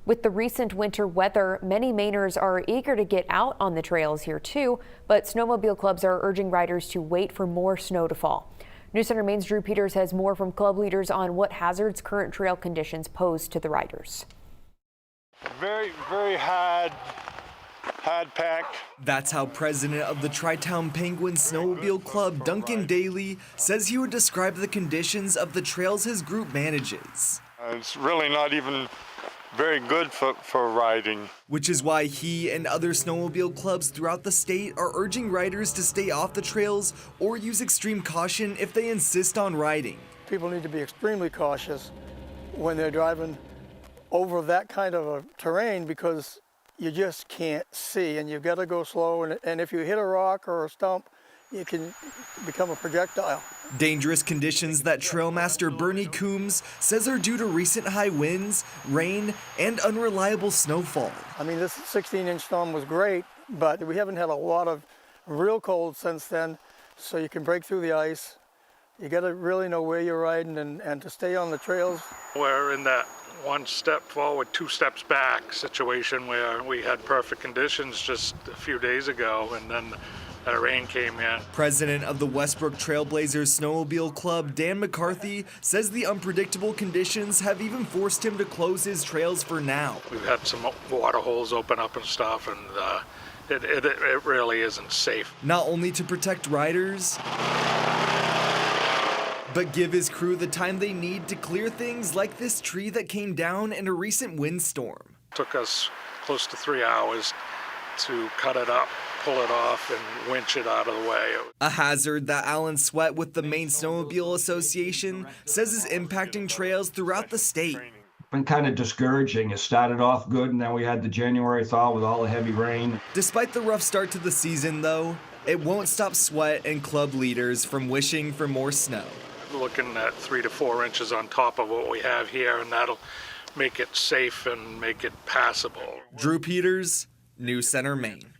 With the recent winter weather, many Mainers are eager to get out on the trails here too, but snowmobile clubs are urging riders to wait for more snow to fall. News Center Maine's Drew Peters has more from club leaders on what hazards current trail conditions pose to the riders. Very hard packed. That's how president of the Tri-Town Penguin Snowmobile Club, Duncan Daly, says he would describe the conditions of the trails his group manages. It's really not even very good for riding. Which is why he and other snowmobile clubs throughout the state are urging riders to stay off the trails or use extreme caution if they insist on riding. People need to be extremely cautious when they're driving over that kind of a terrain because you just can't see and you've got to go slow, and if you hit a rock or a stump, you can become a projectile. Dangerous conditions that Trailmaster Bernie Coombs says are due to recent high winds, rain, and unreliable snowfall. I mean, this 16-inch storm was great, but we haven't had a lot of real cold since then, so you can break through the ice. You got to really know where you're riding and to stay on the trails. We're in that one step forward, two steps back situation where we had perfect conditions just a few days ago, and then rain came in. President of the Westbrook Trailblazers Snowmobile Club, Dan McCarthy, says the unpredictable conditions have even forced him to close his trails for now. We've had some water holes open up and stuff, and it really isn't safe. Not only to protect riders, but give his crew the time they need to clear things like this tree that came down in a recent windstorm. It took us close to 3 hours to cut it up, pull it off, and winch it out of the way. A hazard that Alan Sweat with the Maine Snowmobile Association says is impacting trails throughout the state. Been kind of discouraging. It started off good, and then we had the January thaw with all the heavy rain. Despite the rough start to the season, though, it won't stop Sweat and club leaders from wishing for more snow. Looking at 3 to 4 inches on top of what we have here, and that'll make it safe and make it passable. Drew Peters, News Center, Maine.